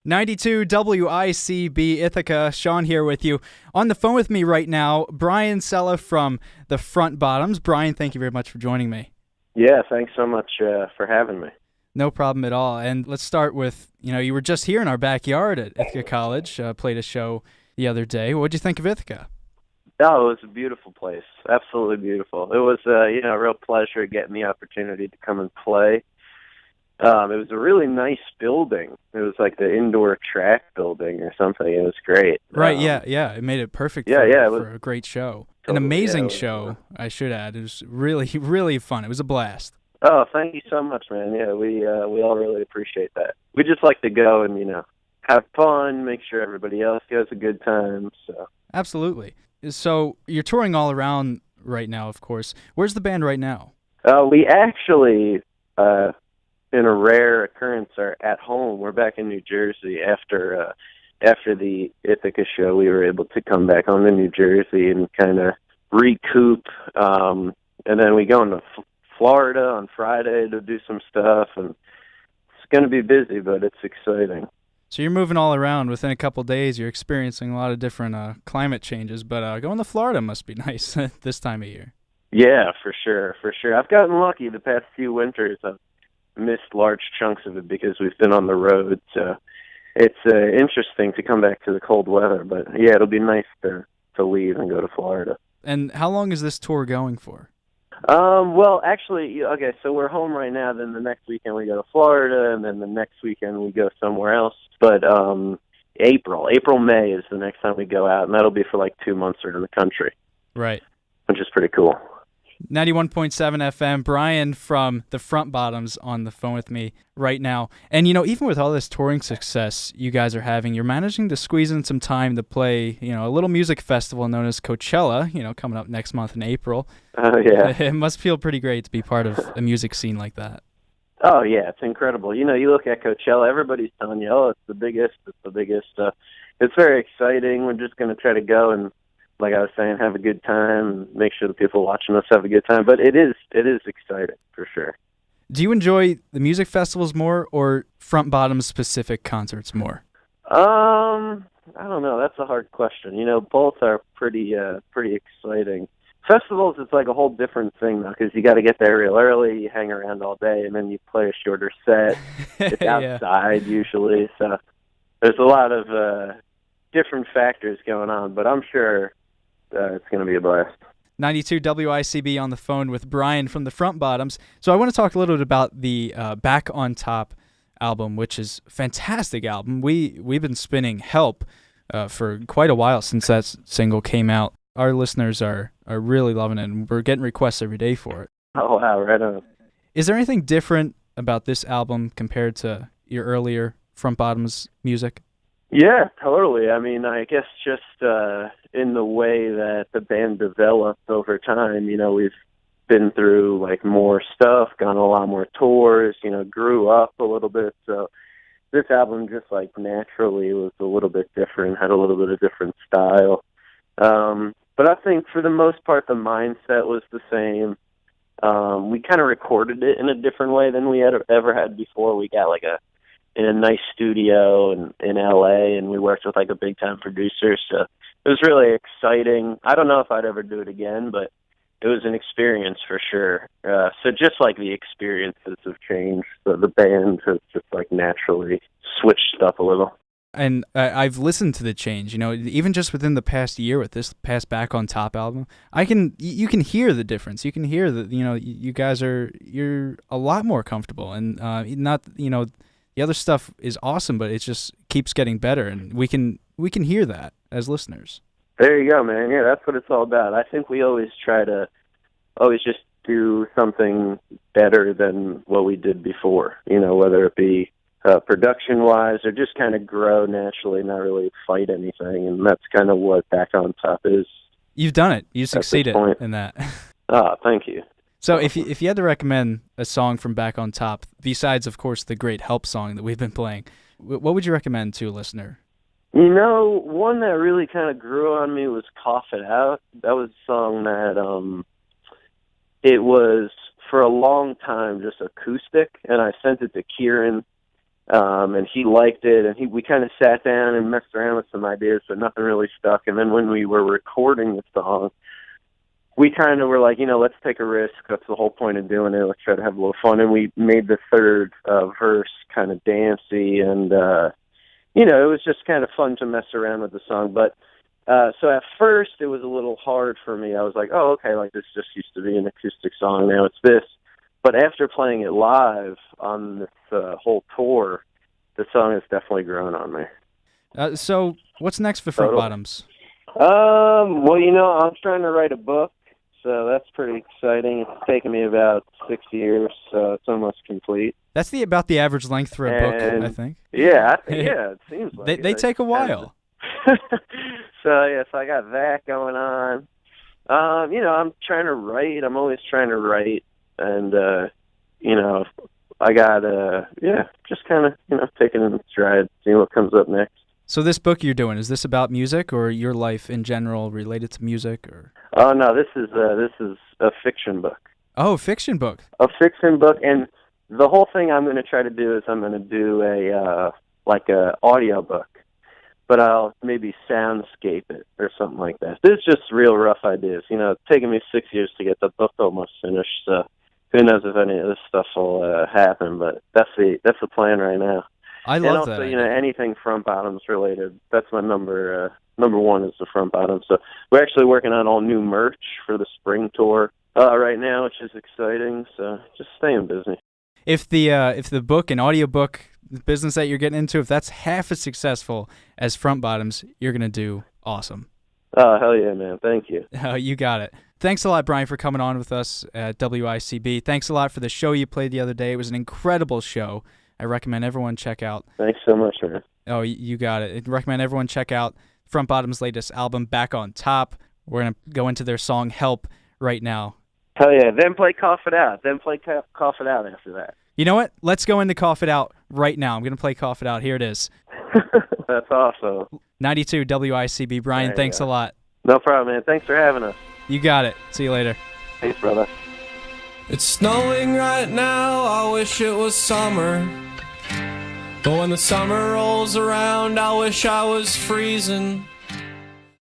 92 WICB Ithaca, Sean here with you. On the phone with me right now, Brian Sella from the Front Bottoms. Brian, thank you very much for joining me. Yeah, thanks so much for having me. No problem at all. And let's start with, you were just here in our backyard at Ithaca College, played a show the other day. What'd you think of Ithaca? Oh, it was a beautiful place. Absolutely beautiful. It was, a real pleasure getting the opportunity to come and play. It was a really nice building. It was like the indoor track building or something. It was great. Right, yeah. It made it perfect for a great show. An Totally, amazing it was, show, I should add. It was really, really fun. It was a blast. Oh, thank you so much, man. Yeah, we all really appreciate that. We just like to go and, have fun, make sure everybody else has a good time. So Absolutely. So you're touring all around right now, of course. Where's the band right now? we actually, in a rare occurrence, are at home. We're back in New Jersey after the Ithaca show. We were able to come back home to New Jersey and kind of recoup, and then we go into Florida on Friday to do some stuff, and it's going to be busy, but it's exciting. So you're moving all around. Within a couple days, you're experiencing a lot of different climate changes, but going to Florida must be nice this time of year. Yeah, for sure. I've gotten lucky the past few winters. I've missed large chunks of it because we've been on the road, so it's interesting to come back to the cold weather, but yeah, it'll be nice to leave and go to Florida. And how long is this tour going for? Well, actually, okay, so we're home right now, then the next weekend we go to Florida, and then the next weekend we go somewhere else, but April, May is the next time we go out, and that'll be for like 2 months around the country. Right. Which is pretty cool. 91.7 FM, Brian from the Front Bottoms on the phone with me right now. And, even with all this touring success you guys are having, you're managing to squeeze in some time to play, a little music festival known as Coachella, coming up next month in April. Oh, yeah. It must feel pretty great to be part of a music scene like that. Oh, yeah, it's incredible. You look at Coachella, everybody's telling you, oh, it's the biggest. It's very exciting. We're just going to try to go and, like I was saying, have a good time and make sure the people watching us have a good time. But it is exciting, for sure. Do you enjoy the music festivals more or Front Bottoms specific concerts more? I don't know. That's a hard question. Both are pretty exciting. Festivals, it's like a whole different thing, though, because you got to get there real early, you hang around all day, and then you play a shorter set. It's outside, usually, so there's a lot of different factors going on, but I'm sure it's going to be a blast. 92 WICB on the phone with Brian from the Front Bottoms. So I want to talk a little bit about the Back on Top album, which is a fantastic album. We've been spinning Help for quite a while since that single came out. Our listeners are really loving it, and we're getting requests every day for it. Oh, wow, right on. Is there anything different about this album compared to your earlier Front Bottoms music? Yeah, totally. I mean, I guess just in the way that the band developed over time, we've been through like more stuff, gone on a lot more tours, grew up a little bit. So this album just like naturally was a little bit different, had a little bit of different style. But I think for the most part, the mindset was the same. We kind of recorded it in a different way than we had ever had before. We got in a nice studio in LA, and we worked with like a big time producer, so it was really exciting. I don't know if I'd ever do it again, but it was an experience for sure. So just like the experiences have changed, so the band has just like naturally switched up a little. And I've listened to the change, even just within the past year with this past Back on Top album, you can hear the difference. You can hear that, you guys you're a lot more comfortable, and not, the other stuff is awesome, but it just keeps getting better, and we can hear that as listeners. There you go, man. Yeah, that's what it's all about. I think we always try to just do something better than what we did before, whether it be production-wise or just kind of grow naturally, not really fight anything, and that's kind of what Back on Top is. You've done it. You succeeded in that. Thank you. So if you had to recommend a song from Back on Top, besides, of course, the great Help song that we've been playing, what would you recommend to a listener? One that really kind of grew on me was Cough It Out. That was a song that it was for a long time just acoustic, and I sent it to Kieran, And he liked it, and we kind of sat down and messed around with some ideas, but nothing really stuck. And then when we were recording the song, we kind of were like, let's take a risk. That's the whole point of doing it. Let's try to have a little fun. And we made the third verse kind of dancey, and it was just kind of fun to mess around with the song. But so at first it was a little hard for me. I was like, oh, okay, like this just used to be an acoustic song. Now it's this. But after playing it live on this whole tour, the song has definitely grown on me. So what's next for Front Bottoms? Well, I'm trying to write a book, so that's pretty exciting. It's taken me about 6 years, so it's almost complete. That's about the average length for a book, I think. Yeah, it seems like they take a while. So I got that going on. I'm trying to write. I'm always trying to write. And, I got, just kind of, taking it in stride, seeing what comes up next. So this book you're doing, is this about music or your life in general related to music? Or? Oh, no, this is a fiction book. Oh, fiction book. A fiction book. And the whole thing I'm going to try to do is I'm going to do a audio book, but I'll maybe soundscape it or something like that. This is just real rough ideas. It's taken me 6 years to get the book almost finished, so who knows if any of this stuff will happen, but that's the plan right now. I love that. And also, anything Front Bottoms related, that's my number one is the Front Bottoms. So we're actually working on all new merch for the spring tour right now, which is exciting, so just staying busy. If the book and audiobook business that you're getting into, if that's half as successful as Front Bottoms, you're going to do awesome. Oh, hell yeah, man. Thank you. You got it. Thanks a lot, Brian, for coming on with us at WICB. Thanks a lot for the show you played the other day. It was an incredible show. I recommend everyone check out. Thanks so much, man. Oh, you got it. I recommend everyone check out Front Bottom's latest album, Back on Top. We're going to go into their song Help right now. Hell yeah. Then play Cough It Out. Then play Cough It Out after that. You know what? Let's go into Cough It Out right now. I'm going to play Cough It Out. Here it is. That's awesome. 92 WICB. Brian, thanks a lot. No problem, man. Thanks for having us. You got it. See you later. Thanks, brother. It's snowing right now. I wish it was summer. But when the summer rolls around, I wish I was freezing.